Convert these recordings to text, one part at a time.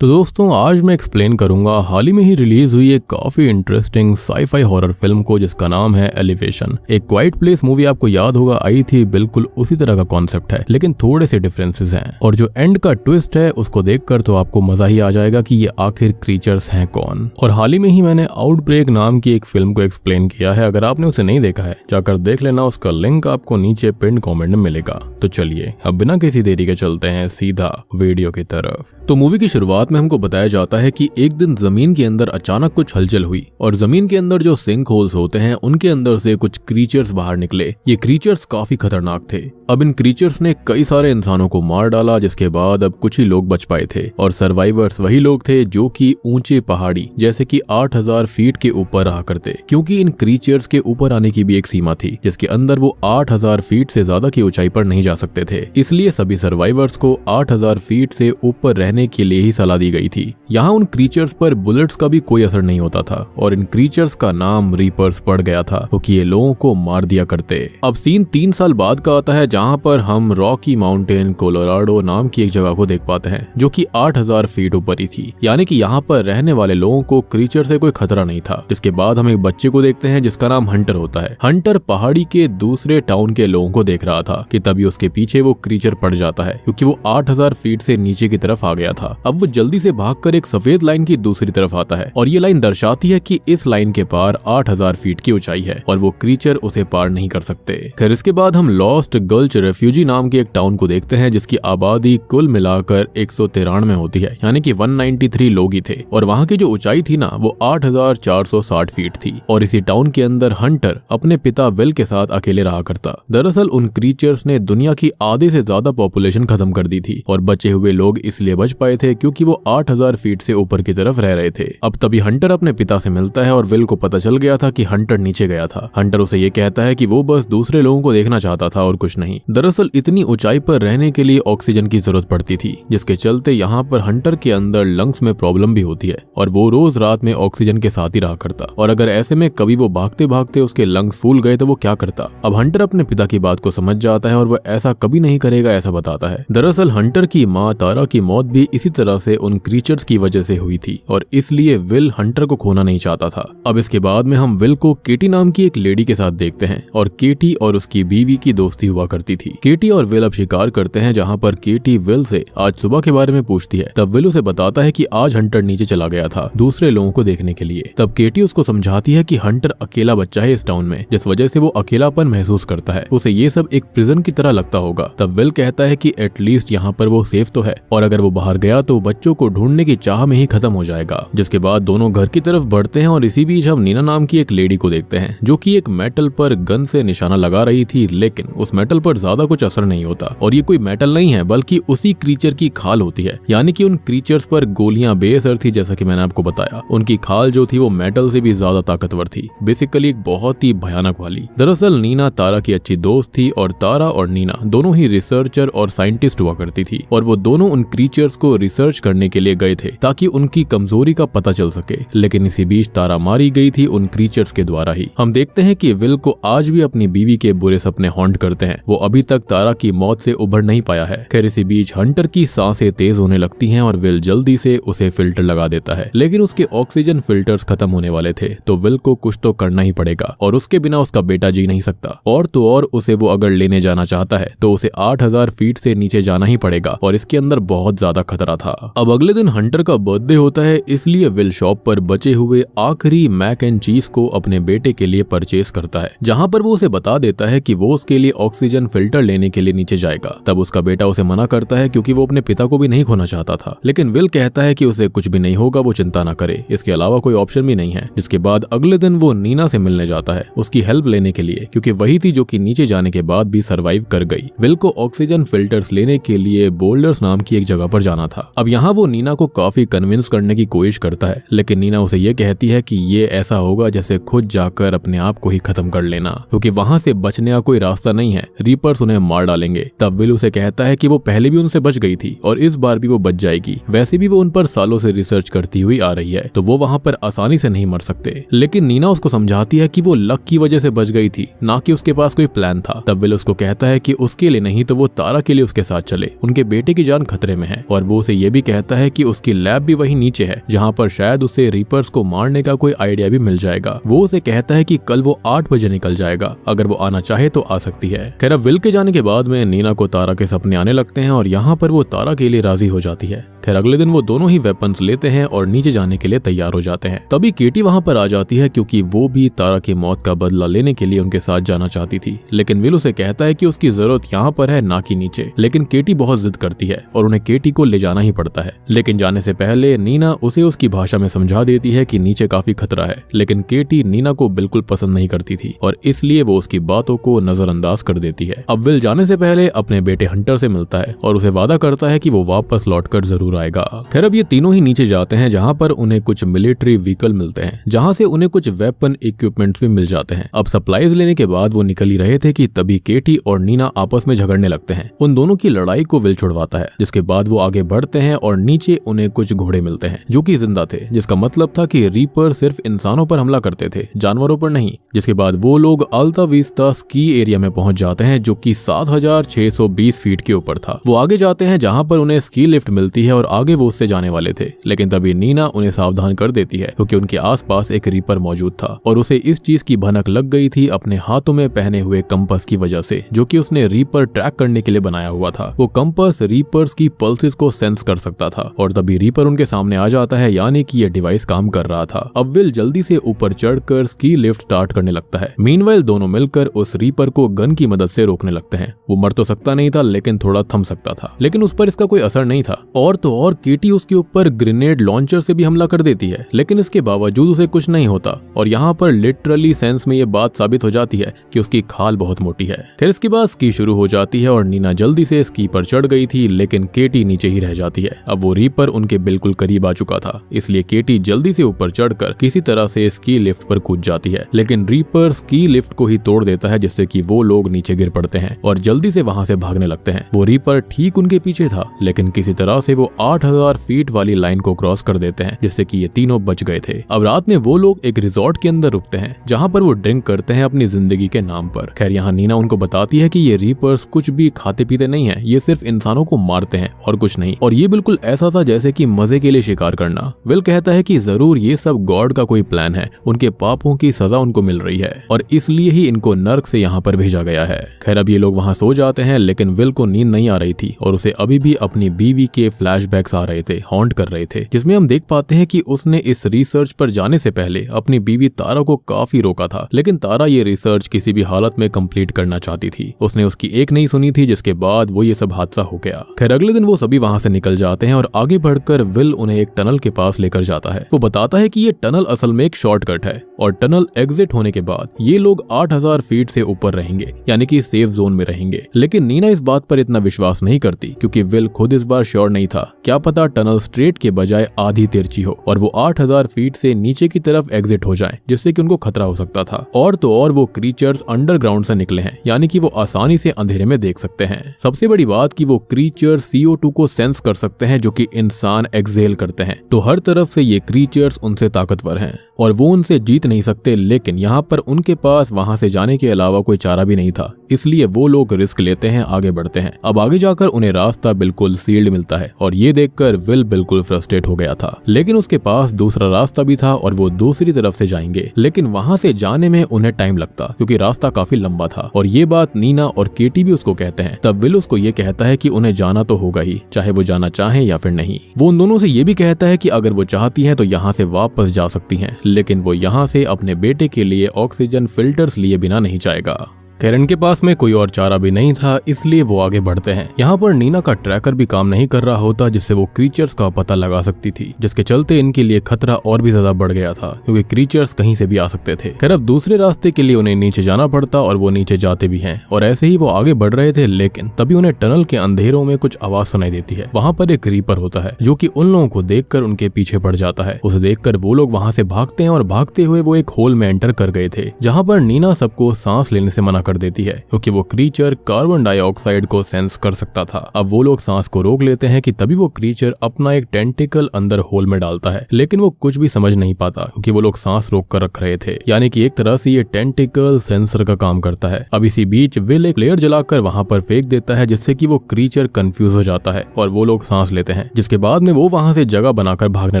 तो दोस्तों आज मैं एक्सप्लेन करूंगा हाल ही में ही रिलीज हुई एक काफी इंटरेस्टिंग साई-फाई हॉरर फिल्म को जिसका नाम है एलिवेशन। एक क्वाइट प्लेस मूवी आपको याद होगा आई थी, बिल्कुल उसी तरह का कॉन्सेप्ट है लेकिन थोड़े से डिफरेंसेस हैं और जो एंड का ट्विस्ट है उसको देखकर तो आपको मजा ही आ जाएगा कि ये आखिर क्रीचर्स हैं कौन। और हाल ही में ही मैंने आउटब्रेक नाम की एक फिल्म को एक्सप्लेन किया है, अगर आपने उसे नहीं देखा है जाकर देख लेना, उसका लिंक आपको नीचे पिन कॉमेंट में मिलेगा। तो चलिए अब बिना किसी देरी के चलते हैं सीधा वीडियो की तरफ। तो मूवी की शुरुआत में हमको बताया जाता है कि एक दिन जमीन के अंदर अचानक कुछ हलचल हुई और जमीन के अंदर जो सिंक होल्स होते हैं उनके अंदर से कुछ क्रीचर्स बाहर निकले। ये क्रीचर्स काफी खतरनाक थे। अब इन क्रीचर्स ने कई सारे इंसानों को मार डाला, जिसके बाद अब कुछ ही लोग बच पाए थे और सर्वाइवर्स वही लोग थे जो कि ऊंचे पहाड़ी जैसे कि 8000 फीट के ऊपर रहा करते, क्योंकि इन क्रीचर्स के ऊपर आने की भी एक सीमा थी जिसके अंदर वो 8000 फीट से ज्यादा की ऊंचाई पर नहीं जा सकते थे। इसलिए सभी सर्वाइवर्स को 8000 फीट से ऊपर रहने के लिए ही सलाह दी गई थी। यहाँ उन क्रीचर्स पर बुलेट्स का भी कोई असर नहीं होता था और इन क्रीचर्स का नाम रीपर्स पड़ गया था क्योंकि ये लोगों को मार दिया करते। अब सीन 3 साल बाद का आता है जहाँ पर हम रॉकी माउंटेन कोलोराडो नाम की एक जगह को देख पाते हैं जो कि 8000 फीट ऊपर ही थी, यानी कि यहाँ पर रहने वाले लोगों को क्रीचर से कोई खतरा नहीं था। जिसके बाद हम एक बच्चे को देखते हैं जिसका नाम हंटर होता है। हंटर पहाड़ी के दूसरे टाउन के लोगों को देख रहा था कि तभी उसके पीछे वो क्रीचर पड़ जाता है क्योंकि वो 8000 फीट से नीचे की तरफ आ गया था। अब वो जल्दी से भागकर एक सफेद लाइन की दूसरी तरफ आता है और ये लाइन दर्शाती है कि इस लाइन के पार 8000 फीट की ऊंचाई है और वो क्रीचर उसे पार नहीं कर सकते। फिर इसके बाद हम लॉस्ट गल्च रेफ्यूजी नाम के एक टाउन को देखते हैं जिसकी आबादी कुल मिलाकर 193 होती है, यानी कि 193 लोग ही थे और वहाँ की जो ऊंचाई थी ना वो 8460 फीट थी। और इसी टाउन के अंदर हंटर अपने पिता विल के साथ अकेले रहा करता। दरअसल उन क्रीचर्स ने दुनिया की आधे से ज्यादा पॉपुलेशन खत्म कर दी थी और बचे हुए लोग इसलिए बच पाए थे क्योंकि वो 8000 फीट से ऊपर की तरफ रह रहे थे। अब तभी हंटर अपने पिता से मिलता है और विल को पता चल गया था कि हंटर नीचे गया था। हंटर उसे ये कहता है कि वो बस दूसरे लोगों को देखना चाहता था और कुछ नहीं। दरअसल इतनी ऊंचाई पर रहने के लिए ऑक्सीजन की जरूरत पड़ती थी, जिसके चलते यहाँ पर हंटर के अंदर लंग्स में प्रॉब्लम भी होती है और वो रोज रात में ऑक्सीजन के साथ ही रहा करता। और अगर ऐसे में कभी वो भागते भागते उसके लंग्स फूल गए तो वो क्या करता। अब हंटर अपने पिता की बात को समझ जाता है और वो ऐसा कभी नहीं करेगा ऐसा बताता है। दरअसल हंटर की माँ तारा की मौत भी इसी तरह से उन क्रीचर्स की वजह से हुई थी और इसलिए विल हंटर को खोना नहीं चाहता था। अब इसके बाद में हम विल को केटी नाम की एक लेडी के साथ देखते हैं और केटी और उसकी बीवी की दोस्ती हुआ करती थी। केटी और विल अब शिकार करते हैं जहाँ पर केटी विल से आज सुबह के बारे में पूछती है। तब विल उसे बताता है कि आज हंटर नीचे चला गया था दूसरे लोगों को देखने के लिए। तब केटी उसको समझाती है कि हंटर अकेला बच्चा है इस टाउन में, जिस वजह से वो अकेलापन महसूस करता है, उसे ये सब एक प्रिजन की तरह लगता होगा। तब विल कहता है कि एटलीस्ट यहाँ पर वो सेफ तो है और अगर वो बाहर गया तो बच्चों को ढूंढने की चाह में ही खत्म हो जाएगा। जिसके बाद दोनों घर की तरफ बढ़ते हैं और इसी बीच हम नीना नाम की एक लेडी को देखते हैं जो कि एक मेटल पर गन से निशाना लगा रही थी, लेकिन उस मेटल पर ज्यादा कुछ असर नहीं होता और ये कोई मेटल नहीं है बल्कि उसी क्रीचर की खाल होती है, यानी कि उन क्रीचर्स पर गोलियां बेअसर थी। जैसा कि मैंने आपको बताया उनकी खाल जो थी वो मेटल से भी ज्यादा ताकतवर थी, बेसिकली एक बहुत ही भयानक वाली। दरअसल नीना तारा की अच्छी दोस्त थी और तारा और नीना दोनों ही रिसर्चर और साइंटिस्ट हुआ करती थी और वो दोनों उन क्रीचर्स को रिसर्च करने के लिए गए थे ताकि उनकी कमजोरी का पता चल सके। लेकिन इसी बीच तारा मारी गई थी उन क्रीचर्स के द्वारा ही। हम देखते हैं कि विल को आज भी अपनी बीवी के बुरे सपने हॉन्ट करते हैं, वो अभी तक तारा की मौत से उभर नहीं पाया है। खैर इसी बीच हंटर की सांसें तेज होने लगती हैं और विल जल्दी से उसे फिल्टर लगा देता है, लेकिन उसके ऑक्सीजन फिल्टर्स खत्म होने वाले थे तो विल को कुछ तो करना ही पड़ेगा और उसके बिना उसका बेटा जी नहीं सकता। और तो और उसे वो अगर लेने जाना चाहता है तो उसे 8000 फीट से नीचे जाना ही पड़ेगा और इसके अंदर बहुत ज्यादा खतरा था। अब अगले दिन हंटर का बर्थडे होता है, इसलिए विल शॉप पर बचे हुए आखिरी मैक एंड चीज को अपने बेटे के लिए परचेस करता है, जहाँ पर वो उसे बता देता है कि वो उसके लिए ऑक्सीजन फिल्टर लेने के लिए नीचे जाएगा। तब उसका बेटा उसे मना करता है क्योंकि वो अपने पिता को भी नहीं खोना चाहता था, लेकिन विल कहता है कि उसे कुछ भी नहीं होगा, वो चिंता ना करे, इसके अलावा कोई ऑप्शन भी नहीं है। जिसके बाद अगले दिन वो नीना से मिलने जाता है उसकी हेल्प लेने के लिए, क्योंकि वही थी जो कि नीचे जाने के बाद भी सरवाइव कर गई। विल को ऑक्सीजन फिल्टर्स लेने के लिए बोल्डर्स नाम की एक जगह पर जाना था। अब यहाँ वो नीना को काफी कन्विंस करने की कोशिश करता है, लेकिन नीना उसे ये कहती है कि ये ऐसा होगा जैसे खुद जाकर अपने आप को ही खत्म कर लेना, क्योंकि वहाँ से बचने का कोई रास्ता नहीं है, रीपर्स उन्हें मार डालेंगे। तब विल उसे कहता है कि वो पहले भी उनसे बच गई थी और इस बार भी वो बच जाएगी, वैसे भी वो उन पर सालों से रिसर्च करती हुई आ रही है तो वो वहाँ पर आसानी से नहीं मर सकते। लेकिन नीना उसको समझाती है कि वो लक की वजह से बच गई थी, ना कि उसके पास कोई प्लान था। तब विल उसको कहता है कि उसके लिए नहीं तो वो तारा के लिए उसके साथ चले, उनके बेटे की जान खतरे में है। और वो उसे ये भी कहता कहता है कि उसकी लैब भी वही नीचे है जहाँ पर शायद उसे रीपर्स को मारने का कोई आइडिया भी मिल जाएगा। वो उसे कहता है कि कल वो 8 बजे निकल जाएगा, अगर वो आना चाहे तो आ सकती है। खैर अब विल के जाने के बाद में नीना को तारा के सपने आने लगते हैं और यहाँ पर वो तारा के लिए राजी हो जाती है। खैर अगले दिन वो दोनों ही वेपन्स लेते हैं और नीचे जाने के लिए तैयार हो जाते हैं। तभी केटी वहाँ पर आ जाती है क्योंकि वो भी तारा की मौत का बदला लेने के लिए उनके साथ जाना चाहती थी, लेकिन विल उसे कहता है कि उसकी जरूरत यहाँ पर है ना कि नीचे। लेकिन केटी बहुत जिद करती है और उन्हें केटी को ले जाना ही पड़ता है। लेकिन जाने से पहले नीना उसे उसकी भाषा में समझा देती है कि नीचे काफी खतरा है, लेकिन केटी नीना को बिल्कुल पसंद नहीं करती थी और इसलिए वो उसकी बातों को नजरअंदाज कर देती है। अब विल जाने से पहले अपने बेटे हंटर से मिलता है और उसे वादा करता है कि वो वापस लौटकर जरूर आएगा। खैर अब ये तीनों ही नीचे जाते हैं जहाँ पर उन्हें कुछ मिलिट्री व्हीकल मिलते हैं, जहाँ से उन्हें कुछ वेपन इक्विपमेंट्स भी मिल जाते हैं। अब सप्लाईज लेने के बाद वो निकल ही रहे थे कि तभी केटी और नीना आपस में झगड़ने लगते हैं। उन दोनों की लड़ाई को विल छुड़वाता है, जिसके बाद वो आगे बढ़ते हैं और नीचे उन्हें कुछ घोड़े मिलते हैं जो कि जिंदा थे, जिसका मतलब था कि रीपर सिर्फ इंसानों पर हमला करते थे, जानवरों पर नहीं। जिसके बाद वो लोग अल्ता विस्ता स्की एरिया में पहुंच जाते हैं जो कि 7620 फीट के ऊपर था। वो आगे जाते हैं जहां पर उन्हें स्की लिफ्ट मिलती है और आगे वो उससे जाने वाले थे, लेकिन तभी नीना उन्हें सावधान कर देती है क्योंकि उनके आसपास एक रीपर मौजूद था और उसे इस चीज की भनक लग गई थी अपने हाथों में पहने हुए कंपास की वजह से, जो कि उसने रीपर ट्रैक करने के लिए बनाया हुआ था। वो कंपास रीपर्स की पल्सेस को सेंस कर सकता था और तभी रीपर उनके सामने आ जाता है, यानी कि ये डिवाइस काम कर रहा था। अब विल जल्दी से ऊपर चढ़कर स्की लिफ्ट स्टार्ट करने लगता है। मीनवाइल दोनों मिलकर उस रीपर को गन की मदद से रोकने लगते हैं। वो मर तो सकता नहीं था लेकिन थोड़ा थम सकता था, लेकिन उस पर इसका कोई असर नहीं था। और तो और केटी उसके ऊपर ग्रेनेड लॉन्चर से भी हमला कर देती है, लेकिन इसके बावजूद उसे कुछ नहीं होता और यहाँ पर लिटरली सेंस में ये बात साबित हो जाती है कि उसकी खाल बहुत मोटी है। फिर इसके बाद स्की शुरू हो जाती है और नीना जल्दी से स्की पर चढ़ गई थी, लेकिन केटी नीचे ही रह जाती है। अब वो रीपर उनके बिल्कुल करीब आ चुका था, इसलिए केटी जल्दी से ऊपर चढ़कर किसी तरह से स्की लिफ्ट पर कूद जाती है, लेकिन रीपर स्की लिफ्ट को ही तोड़ देता है, जिससे कि वो लोग नीचे गिर पड़ते हैं और जल्दी से वहां से भागने लगते हैं। वो रीपर ठीक उनके पीछे था, लेकिन किसी तरह से वो 8000 फीट वाली लाइन को क्रॉस कर देते हैं, जिससे कि ये तीनों बच गए थे। अब रात में वो लोग एक रिजॉर्ट के अंदर रुकते हैं जहां पर वो ड्रिंक करते हैं अपनी जिंदगी के नाम पर। खैर यहाँ नीना उनको बताती है कि ये रीपर्स कुछ भी खाते पीते नहीं है, ये सिर्फ इंसानों को मारते हैं और कुछ नहीं। और ये बिल्कुल ऐसा था जैसे कि मजे के लिए शिकार करना। विल कहता है कि जरूर ये सब गॉड का कोई प्लान है, उनके पापों की सजा उनको मिल रही है और इसलिए ही इनको नर्क से यहाँ पर भेजा गया है। खैर अब ये लोग वहाँ सो जाते हैं, लेकिन विल को नींद नहीं आ रही थी और उसे अभी भी अपनी बीवी के फ्लैशबैक्स आ रहे थे, हॉन्ट कर रहे थे, जिसमें हम देख पाते हैं कि उसने इस रिसर्च पर जाने से पहले अपनी बीवी तारा को काफी रोका था, लेकिन तारा ये रिसर्च किसी भी हालत में कंप्लीट करना चाहती थी। उसने उसकी एक नहीं सुनी थी, जिसके बाद वो ये सब हादसा हो गया। खैर अगले दिन वो सभी वहाँ से निकल जाते हैं और आगे बढ़कर विल उन्हें एक टनल के पास लेकर जाता है। वो बताता है कि ये टनल असल में एक शॉर्टकट है और टनल एग्जिट होने के बाद ये लोग 8000 फीट से ऊपर रहेंगे, यानी कि सेफ जोन में रहेंगे। लेकिन नीना इस बात पर इतना विश्वास नहीं करती क्योंकि विल खुद इस बार श्योर नहीं था, क्या पता टनल स्ट्रेट के बजाय आधी तिरछी हो और वो 8000 फीट से नीचे की तरफ एग्जिट हो जाए, जिससे कि उनको खतरा हो सकता था। और तो और वो क्रीचर्स अंडरग्राउंड से निकले हैं, यानी कि वो आसानी से अंधेरे में देख सकते हैं। सबसे बड़ी बात कि वो क्रीचर CO2 को सेंस कर सकते हैं जो कि इंसान एक्सेल करते हैं, तो हर तरफ से ये क्रीचर्स उनसे ताकतवर हैं और वो उनसे जीत नहीं सकते। लेकिन यहाँ पर उनके पास वहां से जाने के अलावा कोई चारा भी नहीं था, इसलिए वो लोग रिस्क लेते हैं, आगे बढ़ते हैं। अब आगे जाकर उन्हें रास्ता बिल्कुल सील्ड मिलता है और ये देखकर विल बिल्कुल फ्रस्ट्रेट हो गया था, लेकिन उसके पास दूसरा रास्ता भी था और वो दूसरी तरफ से जाएंगे। लेकिन वहां से जाने में उन्हें टाइम लगता क्योंकि रास्ता काफी लंबा था और ये बात नीना और केटी भी उसको कहते हैं। तब विल उसको ये कहता है कि उन्हें जाना तो होगा ही, चाहे वो जाना चाहें या फिर नहीं। वो उन दोनों से ये भी कहता है कि अगर वो चाहती हैं तो यहाँ से वापस जा सकती हैं, लेकिन वो यहाँ से अपने बेटे के लिए ऑक्सीजन फिल्टर्स लिए बिना नहीं जाएगा। कैरन के पास में कोई और चारा भी नहीं था, इसलिए वो आगे बढ़ते हैं। यहाँ पर नीना का ट्रैकर भी काम नहीं कर रहा होता, जिससे वो क्रीचर्स का पता लगा सकती थी, जिसके चलते इनके लिए खतरा और भी ज्यादा बढ़ गया था क्योंकि क्रीचर्स कहीं से भी आ सकते थे। खैर अब दूसरे रास्ते के लिए उन्हें नीचे जाना पड़ता और वो नीचे जाते भी हैं और ऐसे ही वो आगे बढ़ रहे थे। लेकिन तभी उन्हें टनल के अंधेरों में कुछ आवाज सुनाई देती है। वहाँ पर एक रीपर होता है जो कि उन लोगों को देखकर उनके पीछे पड़ जाता है। उसे देखकर वो लोग वहाँ से भागते हैं और भागते हुए वो एक होल में एंटर कर गए थे, जहाँ पर नीना सबको सांस लेने से मना कर देती है क्योंकि वो क्रीचर कार्बन डाइऑक्साइड को सेंस कर सकता था। अब वो लोग सांस को रोक लेते हैं कि तभी वो क्रीचर अपना एक टेंटिकल अंदर होल में डालता है, लेकिन वो कुछ भी समझ नहीं पाता क्योंकि वो लोग सांस रोक कर रख रहे थे। यानी कि एक तरह से ये टेंटिकल सेंसर का काम करता है। अब इसी बीच विल एक लेयर जलाकर वहां पर फेंक देता है जिससे कि वो क्रीचर कंफ्यूज हो जाता है और वो लोग सांस लेते हैं, जिसके बाद में वो वहां से जगह बनाकर भागने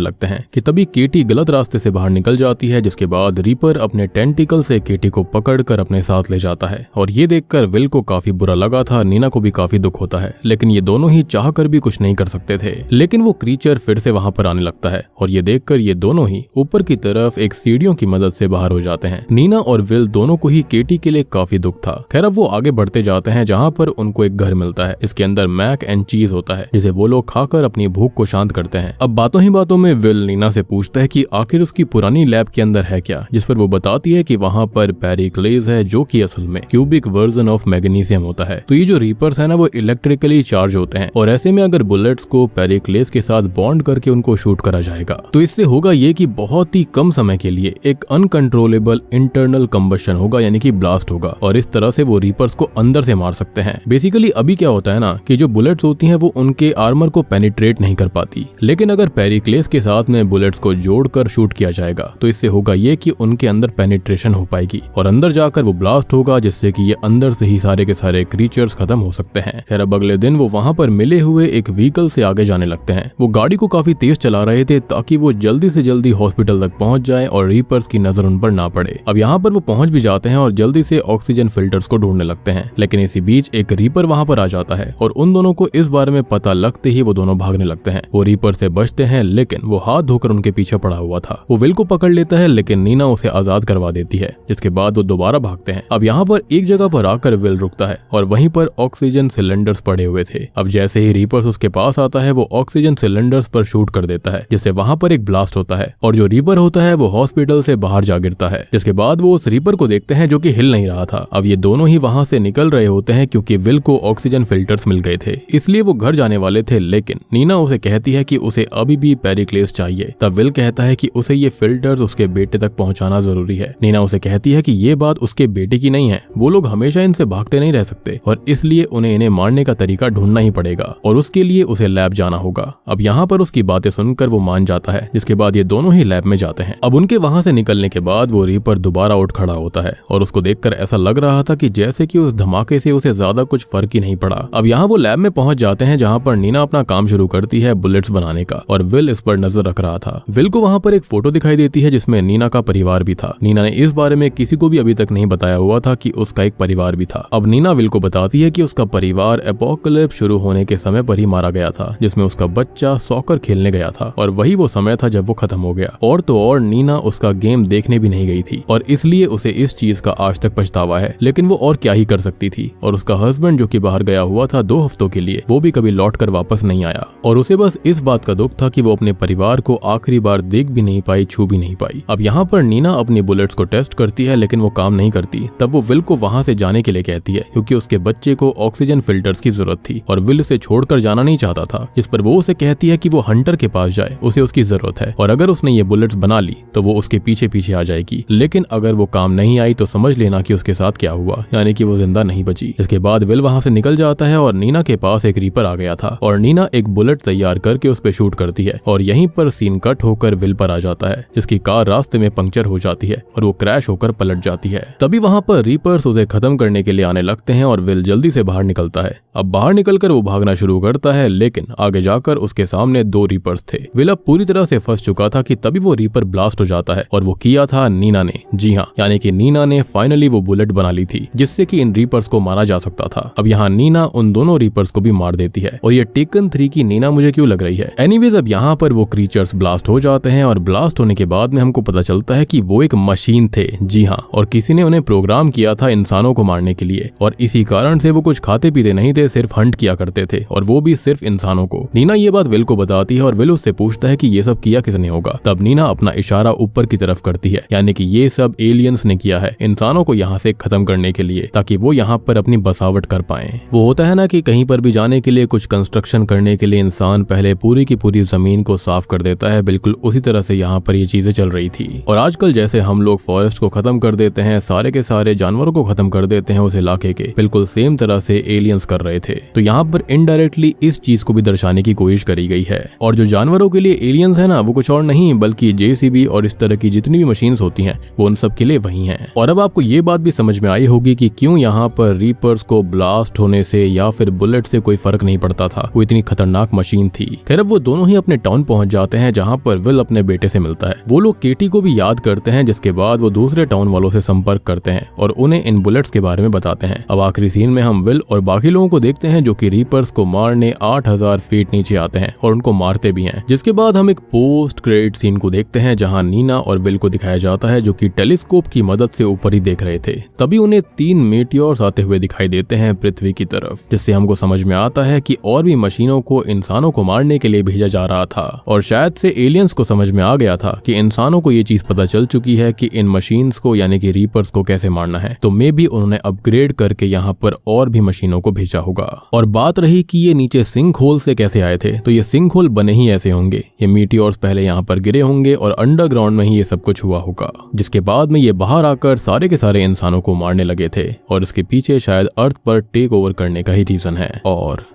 लगते हैं कि तभी केटी गलत रास्ते से बाहर निकल जाती है, जिसके बाद रीपर अपने टेंटिकल से केटी को पकड़कर अपने साथ ले जाता है। और ये देखकर विल को काफी बुरा लगा था, नीना को भी काफी दुख होता है, लेकिन ये दोनों ही चाह कर भी कुछ नहीं कर सकते थे। लेकिन वो क्रीचर फिर से वहां पर आने लगता है और ये देखकर ये दोनों ही ऊपर की तरफ एक सीढ़ियों की मदद से बाहर हो जाते हैं। नीना और विल दोनों को ही केटी के लिए काफी दुख था। खैर अब वो आगे बढ़ते जाते हैं जहाँ पर उनको एक घर मिलता है, इसके अंदर मैक एंड चीज होता है जिसे वो लोग खाकर अपनी भूख को शांत करते हैं। अब बातों ही बातों में विल नीना से पूछता है कि आखिर उसकी पुरानी लैब के अंदर है क्या, जिस पर वो बताती है कि वहाँ पर पेरिक्लेस है जो कि असल में क्यूबिक वर्जन ऑफ मैग्नीशियम होता है। तो ये जो रीपर्स है ना वो इलेक्ट्रिकली चार्ज होते हैं और ऐसे में अगर बुलेट्स को पेरिक्लेस के साथ बॉन्ड करके उनको शूट करा जाएगा तो इससे होगा ये कि बहुत ही कम समय के लिए एक अनकंट्रोलेबल इंटरनल कंबशन होगा, यानी कि ब्लास्ट होगा और इस तरह से वो रीपर्स को अंदर से मार सकते हैं। बेसिकली अभी क्या होता है ना कि जो बुलेट्स होती हैं वो उनके आर्मर को पेनिट्रेट नहीं कर पाती, लेकिन अगर पेरिक्लेस के साथ में बुलेट्स को जोड़कर शूट किया जाएगा तो इससे होगा ये कि उनके अंदर पेनिट्रेशन हो पाएगी और अंदर जाकर वो ब्लास्ट होगा, जिससे कि ये अंदर से ही सारे के सारे क्रीचर्स खत्म हो सकते हैं। खैर अब अगले दिन वो वहां पर मिले हुए एक व्हीकल से आगे जाने लगते हैं। वो गाड़ी को काफी तेज चला रहे थे ताकि वो जल्दी से जल्दी हॉस्पिटल तक पहुंच जाए और रीपर्स की नजर उन पर ना पड़े। अब यहाँ पर वो पहुंच भी जाते हैं और जल्दी से ऑक्सीजन फिल्टर्स को ढूंढने लगते हैं, लेकिन इसी बीच एक रीपर वहां पर आ जाता है और उन दोनों को इस बारे में पता लगते ही वो दोनों भागने लगते हैं। वो रीपर से बचते हैं, लेकिन वो हाथ धोकर उनके पीछे पड़ा हुआ था। वो विल को पकड़ लेता है, लेकिन नीना उसे आजाद करवा देती है, जिसके बाद वो दोबारा भागते हैं। अब यहाँ पर एक जगह पर आकर विल रुकता है और वहीं पर ऑक्सीजन सिलेंडर्स पड़े हुए थे। अब जैसे ही रीपर्स उसके पास आता है वो ऑक्सीजन सिलेंडर्स पर शूट कर देता है, जिससे वहां पर एक ब्लास्ट होता है और जो रीपर होता है वो हॉस्पिटल से बाहर जा गिरता है। जिसके बाद वो उस रीपर को देखते हैं जो कि हिल नहीं रहा था। अब ये दोनों ही वहां से निकल रहे होते हैं क्योंकि विल को ऑक्सीजन फिल्टर्स मिल गए थे, इसलिए वो घर जाने वाले थे, लेकिन नीना उसे कहती है कि उसे अभी भी पेरिक्लेस चाहिए। तब विल कहता है कि उसे ये फिल्टर्स उसके बेटे तक पहुंचाना जरूरी है। नीना उसे कहती है कि ये बात उसके बेटे की नहीं है, वो लोग हमेशा इनसे भागते नहीं रह सकते और इसलिए उन्हें इन्हें मारने का तरीका ढूंढना ही पड़ेगा और उसके लिए उसे लैब जाना होगा। अब यहाँ पर उसकी बातें सुनकर वो मान जाता है, जिसके बाद ये दोनों ही लैब में जाते हैं। अब उनके वहां से निकलने के बाद वो रीपर दोबारा उठ खड़ा होता है और उसको देखकर ऐसा लग रहा था कि जैसे कि उस धमाके से उसे ज्यादा कुछ फर्क ही नहीं पड़ा। अब यहाँ वो लैब में पहुंच जाते हैं जहाँ पर नीना अपना काम शुरू करती है बुलेट्स बनाने का और विल इस पर नजर रख रहा था। विल को वहाँ पर एक फोटो दिखाई देती है जिसमें नीना का परिवार भी था। नीना ने इस बारे में किसी को भी अभी तक नहीं बताया हुआ था कि उसका एक परिवार भी था। अब नीना विल को बताती है कि उसका परिवार एपोकलिप्स शुरू होने के समय पर ही मारा गया था, जिसमें उसका बच्चा सॉकर खेलने गया था और वही वो समय था जब वो खत्म हो गया। और तो और नीना उसका गेम देखने भी नहीं गई थी और इसलिए उसे इस चीज का आज तक पछतावा है, लेकिन वो और क्या ही कर सकती थी। और उसका हस्बैंड जो कि बाहर गया हुआ था 2 हफ्तों के लिए, वो भी कभी लौट कर वापस नहीं आया और उसे बस इस बात का दुख था कि वो अपने परिवार को आखिरी बार देख भी नहीं पाई, छू भी नहीं पाई। अब यहाँ पर नीना अपनी बुलेट्स को टेस्ट करती है, लेकिन वो काम नहीं करती। तब वो विल को वहां से जाने के लिए कहती है क्योंकि उसके बच्चे को ऑक्सीजन फिल्टर्स की जरूरत थी और विल उसे छोड़कर जाना नहीं चाहता था। इस पर वो उसे कहती है कि वो हंटर के पास जाए, उसे उसकी जरूरत है और अगर उसने ये बुलेट्स बना ली तो वो उसके पीछे पीछे आ जाएगी, लेकिन अगर वो काम नहीं आई तो समझ लेना कि उसके साथ क्या हुआ, यानी कि वो जिंदा नहीं बची। इसके बाद विल वहां से निकल जाता है और नीना के पास एक रीपर आ गया था और नीना एक बुलेट तैयार करके उस पे शूट करती है और यहीं पर सीन कट होकर विल पर आ जाता है, जिसकी कार रास्ते में पंक्चर हो जाती है और वो क्रैश होकर पलट जाती है। तभी वहां पर रीपर्स उसे खत्म करने के लिए आने लगते हैं और विल जल्दी से बाहर निकलता है। अब बाहर निकलकर वो भागना शुरू करता है, लेकिन आगे जाकर उसके सामने 2 रीपर्स थे। विल अब पूरी तरह से फंस चुका था कि तभी वो रीपर ब्लास्ट हो जाता है और वो किया था नीना ने। जी हाँ, यानी कि नीना ने फाइनली वो बुलेट बना ली थी जिससे कि इन रीपर्स को मारा जा सकता था। अब यहाँ नीना उन दोनों रीपर्स को भी मार देती है और ये टेकन 3 की नीना मुझे क्यों लग रही है। एनीवेज अब यहाँ पर वो क्रीचर्स ब्लास्ट हो जाते हैं और ब्लास्ट होने के बाद में हमको पता चलता है कि वो एक मशीन थे। जी हाँ, और किसी ने उन्हें प्रोग्राम किया था इंसानों को मारने के लिए और इसी कारण से वो कुछ खाते पीते नहीं थे, सिर्फ हंट किया करते थे और वो भी सिर्फ इंसानों को। नीना ये बात विल को बताती है और विल उससे पूछता है कि ये सब किया किसने होगा। तब नीना अपना इशारा ऊपर की तरफ करती है, यानी कि ये सब एलियंस ने किया है इंसानों को यहाँ से खत्म करने के लिए, ताकि वो यहाँ पर अपनी बसावट कर पाए। वो होता है ना कि कहीं पर भी जाने के लिए, कुछ कंस्ट्रक्शन करने के लिए इंसान पहले पूरी की पूरी जमीन को साफ कर देता है, बिल्कुल उसी तरह से यहाँ पर ये चीजें चल रही थी। और आजकल जैसे हम लोग फॉरेस्ट को खत्म कर देते हैं, सारे के सारे जानवरों को को खत्म कर देते हैं उस इलाके के, बिल्कुल सेम तरह से एलियंस कर रहे थे। तो यहाँ पर इनडायरेक्टली इस चीज को भी दर्शाने की कोशिश करी गई है। और जो जानवरों के लिए एलियंस है ना, वो कुछ और नहीं बल्कि जेसीबी और इस तरह की जितनी भी मशीन्स होती हैं वो उन सब के लिए वही हैं। और अब आपको ये बात भी समझ में आई होगी कि क्यों यहाँ पर रीपर्स को ब्लास्ट होने से या फिर बुलेट से कोई फर्क नहीं पड़ता था, वो इतनी खतरनाक मशीन थी। खैर अब वो दोनों ही अपने टाउन पहुंच जाते हैं जहाँ पर विल अपने बेटे से मिलता है। वो लोग केटी को भी याद करते हैं, जिसके बाद वो दूसरे टाउन वालों से संपर्क करते हैं और उन्हें इन बुलेट्स के बारे में बताते हैं। अब आखिरी सीन में हम विल और बाकी लोगों को देखते हैं जो कि रीपर्स को मारने 8000 फीट नीचे आते हैं और उनको मारते भी हैं। जिसके बाद हम एक पोस्ट क्रेडिट सीन को देखते हैं जहां नीना और विल को दिखाया जाता है जो कि टेलीस्कोप की मदद से ऊपर ही देख रहे थे। तभी उन्हें 3 मेटियोर्स आते हुए दिखाई देते हैं पृथ्वी की तरफ, जिससे हमको समझ में आता है कि और भी मशीनों को इंसानों को मारने के लिए भेजा जा रहा था। और शायद से एलियंस को समझ में आ गया था कि इंसानों को ये चीज पता चल चुकी है कि इन मशीन्स को यानी कि रीपर्स को कैसे मारना है, तो मे भी उन्होंने अपग्रेड करके यहाँ पर और भी मशीनों को भेजा होगा। और बात रही कि ये नीचे सिंक होल से कैसे आए थे, तो ये सिंक होल बने ही ऐसे होंगे। ये मीटियोर्स पहले यहाँ पर गिरे होंगे और अंडरग्राउंड में ही ये सब कुछ हुआ होगा, जिसके बाद में ये बाहर आकर सारे के सारे इंसानों को मारने लगे थे। और इसके पीछे शायद अर्थ पर टेक ओवर करने का ही रीजन है। और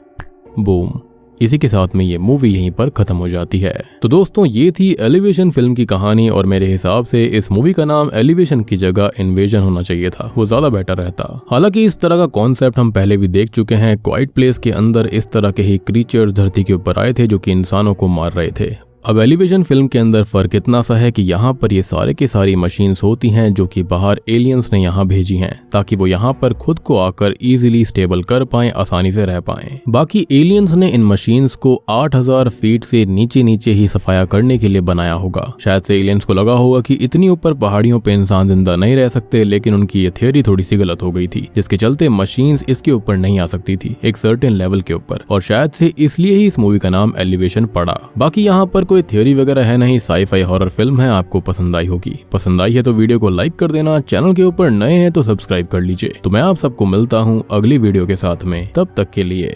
बूम, इसी के साथ में ये मूवी यहीं पर खत्म हो जाती है। तो दोस्तों ये थी एलिवेशन फिल्म की कहानी और मेरे हिसाब से इस मूवी का नाम एलिवेशन की जगह इन्वेजन होना चाहिए था, वो ज्यादा बेटर रहता। हालांकि इस तरह का कॉन्सेप्ट हम पहले भी देख चुके हैं। क्वाइट प्लेस के अंदर इस तरह के ही क्रीचर्स धरती के ऊपर आए थे जो कि इंसानों को मार रहे थे। अब एलिवेशन फिल्म के अंदर फर्क इतना सा है कि यहाँ पर ये सारे की सारी मशीन्स होती हैं जो कि बाहर एलियंस ने यहाँ भेजी हैं ताकि वो यहाँ पर खुद को आकर इजीली स्टेबल कर पाएं, आसानी से रह पाएं। बाकी एलियंस ने इन मशीन्स को 8000 फीट से नीचे नीचे ही सफाया करने के लिए बनाया होगा। शायद से एलियंस को लगा होगा कि इतनी ऊपर पहाड़ियों पे इंसान जिंदा नहीं रह सकते, लेकिन उनकी ये थियोरी थोड़ी सी गलत हो गई थी, जिसके चलते मशीन्स इसके ऊपर नहीं आ सकती थी एक सर्टेन लेवल के ऊपर, और शायद से इसलिए ही इस मूवी का नाम एलिवेशन पड़ा। बाकी यहाँ पर कोई थ्योरी वगैरह है नहीं, साई-फाई हॉरर फिल्म है, आपको पसंद आई होगी। पसंद आई है तो वीडियो को लाइक कर देना, चैनल के ऊपर नए हैं तो सब्सक्राइब कर लीजिए। तो मैं आप सबको मिलता हूँ अगली वीडियो के साथ में, तब तक के लिए